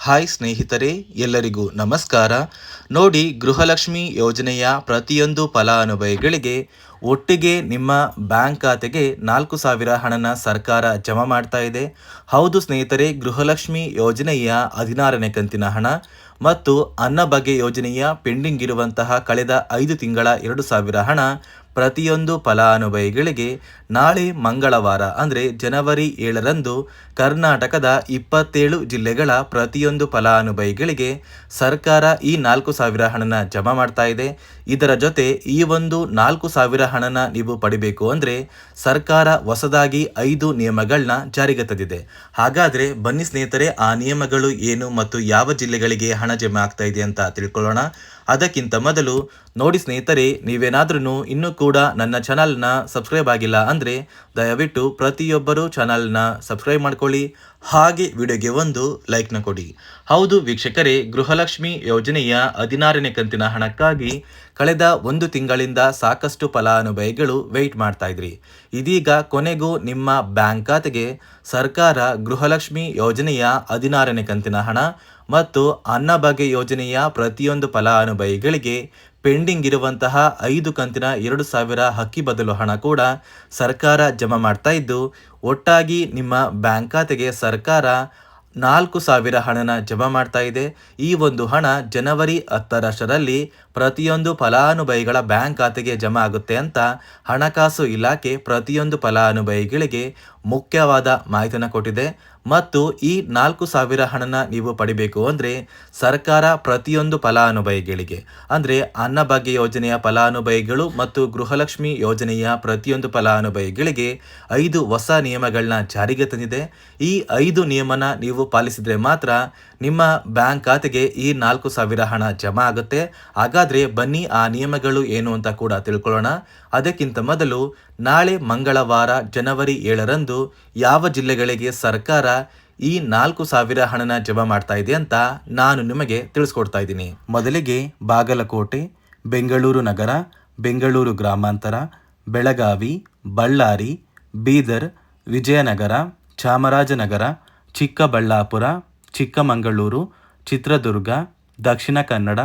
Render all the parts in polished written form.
Hi ಸ್ನೇಹಿತರೆ, ಎಲ್ಲರಿಗೂ ನಮಸ್ಕಾರ. ನೋಡಿ, ಗೃಹಲಕ್ಷ್ಮಿ ಯೋಜನೆಯ ಪ್ರತಿಯೊಂದು ಫಲಾನುಭವಿಗಳಿಗೆ ಒಟ್ಟಿಗೆ ನಿಮ್ಮ ಬ್ಯಾಂಕ್ ಖಾತೆಗೆ 4,000 ಹಣನ ಸರ್ಕಾರ ಜಮಾ ಮಾಡ್ತಾ ಇದೆ. ಹೌದು ಸ್ನೇಹಿತರೆ, ಗೃಹಲಕ್ಷ್ಮಿ ಯೋಜನೆಯ 16ನೇ ಕಂತಿನ ಹಣ ಮತ್ತು ಅನ್ನಭಾಗ್ಯ ಯೋಜನೆಯ ಪೆಂಡಿಂಗ್ ಇರುವಂತಹ ಕಳೆದ 5 ತಿಂಗಳ 2,000 ಹಣ ಪ್ರತಿಯೊಂದು ಫಲಾನುಭವಿಗಳಿಗೆ ನಾಳೆ ಮಂಗಳವಾರ ಅಂದರೆ ಜನವರಿ 7ರಂದು ಕರ್ನಾಟಕದ 27 ಜಿಲ್ಲೆಗಳ ಪ್ರತಿಯೊಂದು ಫಲಾನುಭವಿಗಳಿಗೆ ಸರ್ಕಾರ ಈ 4,000 ಹಣನ ಜಮಾ ಮಾಡ್ತಾ ಇದೆ. ಇದರ ಜೊತೆ ಈ ಒಂದು 4,000 ಹಣನ ನೀವು ಪಡಿಬೇಕು ಅಂದರೆ ಸರ್ಕಾರ ಹೊಸದಾಗಿ 5 ನಿಯಮಗಳನ್ನ ಜಾರಿಗೆ ತಂದಿದೆ. ಹಾಗಾದರೆ ಬನ್ನಿ ಸ್ನೇಹಿತರೆ, ಆ ನಿಯಮಗಳು ಏನು ಮತ್ತು ಯಾವ ಜಿಲ್ಲೆಗಳಿಗೆ ಹಣ ಜಮಾ ಆಗ್ತಾ ಇದೆ ಅಂತ ತಿಳ್ಕೊಳ್ಳೋಣ. ಅದಕ್ಕಿಂತ ಮೊದಲು ನೋಡಿ ಸ್ನೇಹಿತರೆ, ನೀವೇನಾದ್ರೂ ಇನ್ನೂ ಕೂಡ ನನ್ನ ಚಾನಲ್ನ ಸಬ್ಸ್ಕ್ರೈಬ್ ಆಗಿಲ್ಲ ಅಂದರೆ ದಯವಿಟ್ಟು ಪ್ರತಿಯೊಬ್ಬರು ಚಾನಲ್ನ ಸಬ್ಸ್ಕ್ರೈಬ್ ಮಾಡ್ಕೊಳ್ಳಿ, ಹಾಗೆ ವಿಡಿಯೋಗೆ ಒಂದು ಲೈಕ್ನ ಕೊಡಿ. ಹೌದು ವೀಕ್ಷಕರೇ, ಗೃಹಲಕ್ಷ್ಮಿ ಯೋಜನೆಯ 16ನೇ ಕಂತಿನ ಹಣಕ್ಕಾಗಿ ಕಳೆದ 1 ತಿಂಗಳಿಂದ ಸಾಕಷ್ಟು ಫಲಾನುಭವಿಗಳು ವೆಯ್ಟ್ ಮಾಡ್ತಾ ಇದ್ರಿ. ಇದೀಗ ಕೊನೆಗೂ ನಿಮ್ಮ ಬ್ಯಾಂಕ್ ಖಾತೆಗೆ ಸರ್ಕಾರ ಗೃಹಲಕ್ಷ್ಮಿ ಯೋಜನೆಯ 16ನೇ ಕಂತಿನ ಹಣ ಮತ್ತು ಅನ್ನಭಾಗ್ಯ ಯೋಜನೆಯ ಪ್ರತಿಯೊಂದು ಫಲಾನುಭವಿಗಳಿಗೆ ಪೆಂಡಿಂಗ್ ಇರುವಂತಹ 5 ಕಂತಿನ 2,000 ಅಕ್ಕಿ ಬದಲು ಹಣ ಕೂಡ ಸರ್ಕಾರ ಜಮಾ ಮಾಡ್ತಾ ಇದ್ದು, ಒಟ್ಟಾಗಿ ನಿಮ್ಮ ಬ್ಯಾಂಕ್ ಖಾತೆಗೆ ಸರ್ಕಾರ 4,000 ಹಣನ ಜಮಾ ಮಾಡ್ತಾ ಇದೆ. ಈ ಒಂದು ಹಣ ಜನವರಿ 10ರಷ್ಟರಲ್ಲಿ ಪ್ರತಿಯೊಂದು ಫಲಾನುಭವಿಗಳ ಬ್ಯಾಂಕ್ ಖಾತೆಗೆ ಜಮಾ ಆಗುತ್ತೆ ಅಂತ ಹಣಕಾಸು ಇಲಾಖೆ ಪ್ರತಿಯೊಂದು ಫಲಾನುಭವಿಗಳಿಗೆ ಮುಖ್ಯವಾದ ಮಾಹಿತಿಯನ್ನು ಕೊಟ್ಟಿದೆ. ಮತ್ತು ಈ 4,000 ಹಣನ ನೀವು ಪಡಿಬೇಕು ಅಂದರೆ ಸರ್ಕಾರ ಪ್ರತಿಯೊಂದು ಫಲಾನುಭವಿಗಳಿಗೆ ಅಂದರೆ ಅನ್ನಭಾಗ್ಯ ಯೋಜನೆಯ ಫಲಾನುಭವಿಗಳು ಮತ್ತು ಗೃಹಲಕ್ಷ್ಮಿ ಯೋಜನೆಯ ಪ್ರತಿಯೊಂದು ಫಲಾನುಭವಿಗಳಿಗೆ 5 ಹೊಸ ನಿಯಮಗಳನ್ನ ಜಾರಿಗೆ ತಂದಿದೆ. ಈ 5 ನಿಯಮನ ನೀವು ಪಾಲಿಸಿದರೆ ಮಾತ್ರ ನಿಮ್ಮ ಬ್ಯಾಂಕ್ ಖಾತೆಗೆ ಈ 4,000 ಹಣ ಜಮಾ ಆಗುತ್ತೆ. ಹಾಗಾದರೆ ಬನ್ನಿ ಆ ನಿಯಮಗಳು ಏನು ಅಂತ ಕೂಡ ತಿಳ್ಕೊಳ್ಳೋಣ. ಅದಕ್ಕಿಂತ ಮೊದಲು ನಾಳೆ ಮಂಗಳವಾರ ಜನವರಿ 7ರಂದು ಯಾವ ಜಿಲ್ಲೆಗಳಿಗೆ ಸರ್ಕಾರ ಈ 4,000 ಹಣನ ಜಮಾ ಮಾಡ್ತಾ ಇದೆ ಅಂತ ನಾನು ನಿಮಗೆ ತಿಳಿಸ್ಕೊಡ್ತಾ ಇದ್ದೀನಿ. ಮೊದಲಿಗೆ ಬಾಗಲಕೋಟೆ, ಬೆಂಗಳೂರು ನಗರ, ಬೆಂಗಳೂರು ಗ್ರಾಮಾಂತರ, ಬೆಳಗಾವಿ, ಬಳ್ಳಾರಿ, ಬೀದರ್, ವಿಜಯನಗರ, ಚಾಮರಾಜನಗರ, ಚಿಕ್ಕಬಳ್ಳಾಪುರ, ಚಿಕ್ಕಮಗಳೂರು, ಚಿತ್ರದುರ್ಗ, ದಕ್ಷಿಣ ಕನ್ನಡ,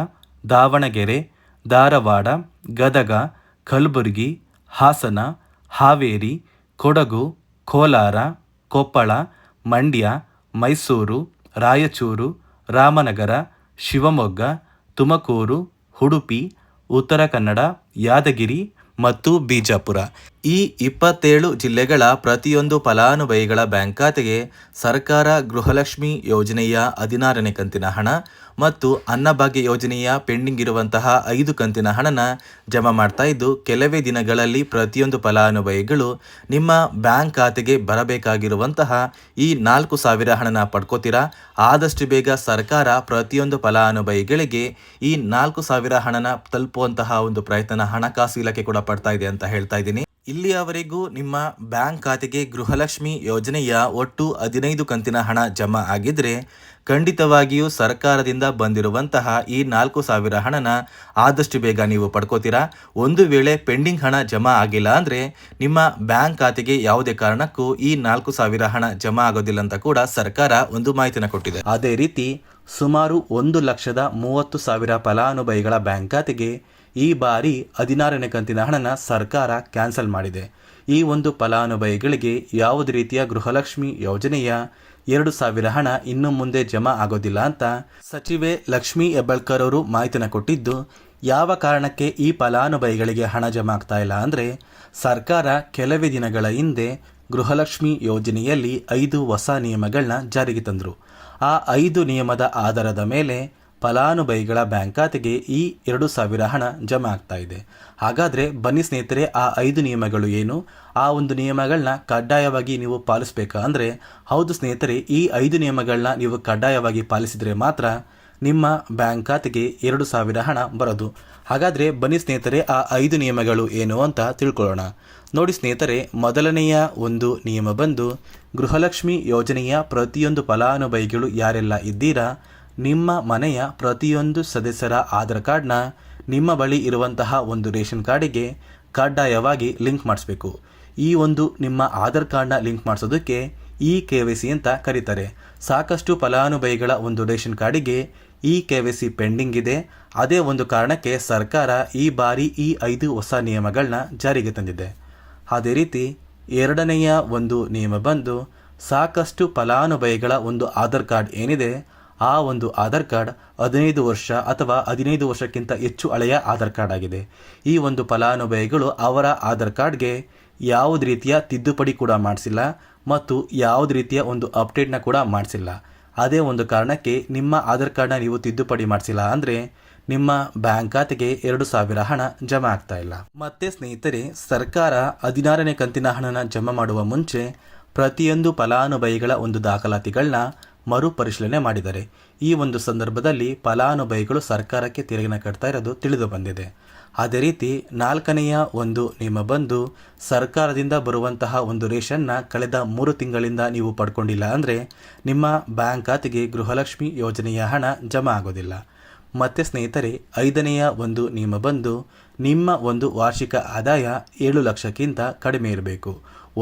ದಾವಣಗೆರೆ, ಧಾರವಾಡ, ಗದಗ, ಕಲಬುರಗಿ, ಹಾಸನ, ಹಾವೇರಿ, ಕೊಡಗು, ಕೋಲಾರ, ಕೊಪ್ಪಳ, ಮಂಡ್ಯ, ಮೈಸೂರು, ರಾಯಚೂರು, ರಾಮನಗರ, ಶಿವಮೊಗ್ಗ, ತುಮಕೂರು, ಉಡುಪಿ, ಉತ್ತರ ಕನ್ನಡ, ಯಾದಗಿರಿ ಮತ್ತು ಬಿಜಾಪುರ. ಈ 27 ಜಿಲ್ಲೆಗಳ ಪ್ರತಿಯೊಂದು ಫಲಾನುಭವಿಗಳ ಬ್ಯಾಂಕ್ ಖಾತೆಗೆ ಸರ್ಕಾರ ಗೃಹಲಕ್ಷ್ಮಿ ಯೋಜನೆಯ 16ನೇ ಕಂತಿನ ಹಣ ಮತ್ತು ಅನ್ನಭಾಗ್ಯ ಯೋಜನೆಯ ಪೆಂಡಿಂಗ್ ಇರುವಂತಹ 5 ಕಂತಿನ ಹಣನ ಜಮಾ ಮಾಡ್ತಾ ಇದ್ದು, ಕೆಲವೇ ದಿನಗಳಲ್ಲಿ ಪ್ರತಿಯೊಂದು ಫಲಾನುಭವಿಗಳು ನಿಮ್ಮ ಬ್ಯಾಂಕ್ ಖಾತೆಗೆ ಬರಬೇಕಾಗಿರುವಂತಹ ಈ 4,000 ಹಣನ ಪಡ್ಕೋತೀರಾ. ಆದಷ್ಟು ಬೇಗ ಸರ್ಕಾರ ಪ್ರತಿಯೊಂದು ಫಲಾನುಭವಿಗಳಿಗೆ ಈ 4,000 ಹಣನ ತಲುಪುವಂತಹ ಒಂದು ಪ್ರಯತ್ನ ಹಣಕಾಸು ಇಲಾಖೆ ಕೂಡ ಪಡ್ತಾ ಇದೆ ಅಂತ ಹೇಳ್ತಾ ಇದ್ದೀನಿ. ಇಲ್ಲಿಯವರೆಗೂ ನಿಮ್ಮ ಬ್ಯಾಂಕ್ ಖಾತೆಗೆ ಗೃಹಲಕ್ಷ್ಮಿ ಯೋಜನೆಯ ಒಟ್ಟು 15 ಕಂತಿನ ಹಣ ಜಮಾ ಆಗಿದ್ರೆ ಖಂಡಿತವಾಗಿಯೂ ಸರ್ಕಾರದಿಂದ ಬಂದಿರುವಂತಹ ಈ 4,000 ಹಣನ ಆದಷ್ಟು ಬೇಗ ನೀವು ಪಡ್ಕೋತೀರಾ. ಒಂದು ವೇಳೆ ಪೆಂಡಿಂಗ್ ಹಣ ಜಮಾ ಆಗಿಲ್ಲ ಅಂದರೆ ನಿಮ್ಮ ಬ್ಯಾಂಕ್ ಖಾತೆಗೆ ಯಾವುದೇ ಕಾರಣಕ್ಕೂ ಈ 4,000 ಹಣ ಜಮಾ ಆಗೋದಿಲ್ಲ ಅಂತ ಕೂಡ ಸರ್ಕಾರ ಒಂದು ಮಾಹಿತಿನ ಕೊಟ್ಟಿದೆ. ಅದೇ ರೀತಿ ಸುಮಾರು 1,30,000 ಫಲಾನುಭವಿಗಳ ಬ್ಯಾಂಕ್ ಖಾತೆಗೆ ಈ ಬಾರಿ 16ನೇ ಕಂತಿನ ಹಣನ ಸರ್ಕಾರ ಕ್ಯಾನ್ಸಲ್ ಮಾಡಿದೆ. ಈ ಒಂದು ಫಲಾನುಭವಿಗಳಿಗೆ ಯಾವುದೇ ರೀತಿಯ ಗೃಹಲಕ್ಷ್ಮಿ ಯೋಜನೆಯ 2,000 ಹಣ ಇನ್ನು ಮುಂದೆ ಜಮಾ ಆಗೋದಿಲ್ಲ ಅಂತ ಸಚಿವೆ ಲಕ್ಷ್ಮೀ ಹೆಬ್ಬಾಳ್ಕರ್ ಅವರು ಮಾಹಿತಿನ ಕೊಟ್ಟಿದ್ದು, ಯಾವ ಕಾರಣಕ್ಕೆ ಈ ಫಲಾನುಭವಿಗಳಿಗೆ ಹಣ ಜಮಾ ಆಗ್ತಾ ಇಲ್ಲ ಅಂದರೆ ಸರ್ಕಾರ ಕೆಲವೇ ದಿನಗಳ ಹಿಂದೆ ಗೃಹಲಕ್ಷ್ಮಿ ಯೋಜನೆಯಲ್ಲಿ 5 ಹೊಸ ನಿಯಮಗಳನ್ನ ಜಾರಿಗೆ ತಂದರು. ಆ 5 ನಿಯಮದ ಆಧಾರದ ಮೇಲೆ ಫಲಾನುಭವಿಗಳ ಬ್ಯಾಂಕ್ ಖಾತೆಗೆ ಈ 2,000 ಹಣ ಜಮಾ ಆಗ್ತಾ ಇದೆ. ಹಾಗಾದರೆ ಬನ್ನಿ ಸ್ನೇಹಿತರೆ, ಆ 5 ನಿಯಮಗಳು ಏನು, ಆ ಒಂದು ನಿಯಮಗಳನ್ನ ಕಡ್ಡಾಯವಾಗಿ ನೀವು ಪಾಲಿಸಬೇಕಾ ಅಂದರೆ ಹೌದು ಸ್ನೇಹಿತರೆ, ಈ 5 ನಿಯಮಗಳನ್ನ ನೀವು ಕಡ್ಡಾಯವಾಗಿ ಪಾಲಿಸಿದರೆ ಮಾತ್ರ ನಿಮ್ಮ ಬ್ಯಾಂಕ್ ಖಾತೆಗೆ 2,000 ಹಣ ಬರೋದು. ಹಾಗಾದರೆ ಬನ್ನಿ ಸ್ನೇಹಿತರೆ, ಆ 5 ನಿಯಮಗಳು ಏನು ಅಂತ ತಿಳ್ಕೊಳ್ಳೋಣ. ನೋಡಿ ಸ್ನೇಹಿತರೆ, ಮೊದಲನೆಯ ಒಂದು ನಿಯಮ ಬಂದು ಗೃಹಲಕ್ಷ್ಮಿ ಯೋಜನೆಯ ಪ್ರತಿಯೊಂದು ಫಲಾನುಭವಿಗಳು ಯಾರೆಲ್ಲ ಇದ್ದೀರಾ, ನಿಮ್ಮ ಮನೆಯ ಪ್ರತಿಯೊಂದು ಸದಸ್ಯರ ಆಧಾರ್ ಕಾರ್ಡ್ನ ನಿಮ್ಮ ಬಳಿ ಇರುವಂತಹ ಒಂದು ರೇಷನ್ ಕಾರ್ಡಿಗೆ ಕಡ್ಡಾಯವಾಗಿ ಲಿಂಕ್ ಮಾಡಿಸ್ಬೇಕು. ಈ ಒಂದು ನಿಮ್ಮ ಆಧಾರ್ ಕಾರ್ಡ್ನ ಲಿಂಕ್ ಮಾಡಿಸೋದಕ್ಕೆ KYC ಅಂತ ಕರೀತಾರೆ. ಸಾಕಷ್ಟು ಫಲಾನುಭವಿಗಳ ಒಂದು ರೇಷನ್ ಕಾರ್ಡಿಗೆ KYC ಪೆಂಡಿಂಗ್ ಇದೆ. ಅದೇ ಒಂದು ಕಾರಣಕ್ಕೆ ಸರ್ಕಾರ ಈ ಬಾರಿ ಈ 5 ಹೊಸ ನಿಯಮಗಳನ್ನ ಜಾರಿಗೆ ತಂದಿದೆ. ಅದೇ ರೀತಿ ಎರಡನೆಯ ಒಂದು ನಿಯಮ ಬಂದು ಸಾಕಷ್ಟು ಫಲಾನುಭವಿಗಳ ಒಂದು ಆಧಾರ್ ಕಾರ್ಡ್ ಏನಿದೆ, ಆ ಒಂದು ಆಧಾರ್ ಕಾರ್ಡ್ 15 ವರ್ಷ ಅಥವಾ 15 ವರ್ಷಕ್ಕಿಂತ ಹೆಚ್ಚು ಹಳೆಯ ಆಧಾರ್ ಕಾರ್ಡ್ ಆಗಿದೆ. ಈ ಒಂದು ಫಲಾನುಭವಿಗಳು ಅವರ ಆಧಾರ್ ಕಾರ್ಡ್ಗೆ ಯಾವುದೇ ರೀತಿಯ ತಿದ್ದುಪಡಿ ಕೂಡ ಮಾಡಿಸಿಲ್ಲ ಮತ್ತು ಯಾವುದೇ ರೀತಿಯ ಒಂದು ಅಪ್ಡೇಟ್ನ ಕೂಡ ಮಾಡಿಸಿಲ್ಲ. ಅದೇ ಒಂದು ಕಾರಣಕ್ಕೆ ನಿಮ್ಮ ಆಧಾರ್ ಕಾರ್ಡ್ನ ನೀವು ತಿದ್ದುಪಡಿ ಮಾಡಿಸಿಲ್ಲ ಅಂದರೆ ನಿಮ್ಮ ಬ್ಯಾಂಕ್ ಖಾತೆಗೆ 2,000 ಹಣ ಜಮಾ ಆಗ್ತಾ ಇಲ್ಲ. ಮತ್ತೆ ಸ್ನೇಹಿತರೆ, ಸರ್ಕಾರ 16ನೇ ಕಂತಿನ ಹಣನ ಜಮಾ ಮಾಡುವ ಮುಂಚೆ ಪ್ರತಿಯೊಂದು ಫಲಾನುಭವಿಗಳ ಒಂದು ದಾಖಲಾತಿಗಳನ್ನ ಮರುಪರಿಶೀಲನೆ ಮಾಡಿದ್ದಾರೆ. ಈ ಒಂದು ಸಂದರ್ಭದಲ್ಲಿ ಫಲಾನುಭವಿಗಳು ಸರ್ಕಾರಕ್ಕೆ ತೆರಿಗೆನ ಕಟ್ತಾ ಇರೋದು ತಿಳಿದು ಬಂದಿದೆ. ಅದೇ ರೀತಿ 4ನೆಯ ಒಂದು ನಿಯಮ ಬಂದು ಸರ್ಕಾರದಿಂದ ಬರುವಂತಹ ಒಂದು ರೇಷನ್ನ ಕಳೆದ 3 ತಿಂಗಳಿಂದ ನೀವು ಪಡ್ಕೊಂಡಿಲ್ಲ ಅಂದರೆ ನಿಮ್ಮ ಬ್ಯಾಂಕ್ ಖಾತೆಗೆ ಗೃಹಲಕ್ಷ್ಮಿ ಯೋಜನೆಯ ಹಣ ಜಮಾ ಆಗೋದಿಲ್ಲ. ಮತ್ತು ಸ್ನೇಹಿತರೆ, 5ನೆಯ ಒಂದು ನಿಯಮ ಬಂದು ನಿಮ್ಮ ಒಂದು ವಾರ್ಷಿಕ ಆದಾಯ 7 ಲಕ್ಷಕ್ಕಿಂತ ಕಡಿಮೆ ಇರಬೇಕು.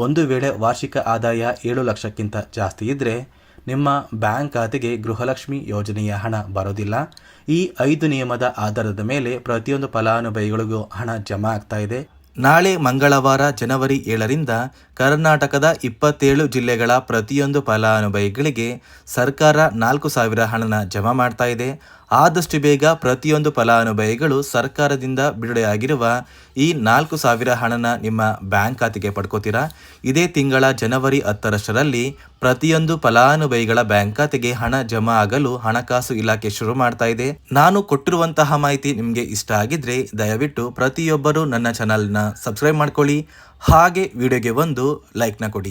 ಒಂದು ವೇಳೆ ವಾರ್ಷಿಕ ಆದಾಯ 7 ಲಕ್ಷಕ್ಕಿಂತ ಜಾಸ್ತಿ ಇದ್ದರೆ ನಿಮ್ಮ ಬ್ಯಾಂಕ್ ಖಾತೆಗೆ ಗೃಹಲಕ್ಷ್ಮಿ ಯೋಜನೆಯ ಹಣ ಬರೋದಿಲ್ಲ. ಈ 5 ನಿಯಮದ ಆಧಾರದ ಮೇಲೆ ಪ್ರತಿಯೊಂದು ಫಲಾನುಭವಿಗಳಿಗೂ ಹಣ ಜಮಾ ಆಗ್ತಾ ಇದೆ. ನಾಳೆ ಮಂಗಳವಾರ ಜನವರಿ 7ರಿಂದ ಕರ್ನಾಟಕದ 27 ಜಿಲ್ಲೆಗಳ ಪ್ರತಿಯೊಂದು ಫಲಾನುಭವಿಗಳಿಗೆ ಸರ್ಕಾರ 4,000 ಹಣನ ಜಮಾ ಮಾಡ್ತಾ ಇದೆ. ಆದಷ್ಟು ಬೇಗ ಪ್ರತಿಯೊಂದು ಫಲಾನುಭವಿಗಳು ಸರ್ಕಾರದಿಂದ ಬಿಡುಗಡೆಯಾಗಿರುವ ಈ 4,000 ಹಣನ ನಿಮ್ಮ ಬ್ಯಾಂಕ್ ಖಾತೆಗೆ ಪಡ್ಕೋತೀರಾ. ಇದೇ ತಿಂಗಳ ಜನವರಿ 10ರಷ್ಟರಲ್ಲಿ ಪ್ರತಿಯೊಂದು ಫಲಾನುಭವಿಗಳ ಬ್ಯಾಂಕ್ ಖಾತೆಗೆ ಹಣ ಜಮಾ ಆಗಲು ಹಣಕಾಸು ಇಲಾಖೆ ಶುರು ಮಾಡ್ತಾ ಇದೆ. ನಾನು ಕೊಟ್ಟಿರುವಂತಹ ಮಾಹಿತಿ ನಿಮಗೆ ಇಷ್ಟ ಆಗಿದ್ರೆ ದಯವಿಟ್ಟು ಪ್ರತಿಯೊಬ್ಬರು ನನ್ನ ಚಾನಲ್ನ ಸಬ್ಸ್ಕ್ರೈಬ್ ಮಾಡ್ಕೊಳ್ಳಿ. ಹಾಗೆ ವಿಡಿಯೋಗೆ ಒಂದು ಲೈಕ್ನ ಕೊಡಿ.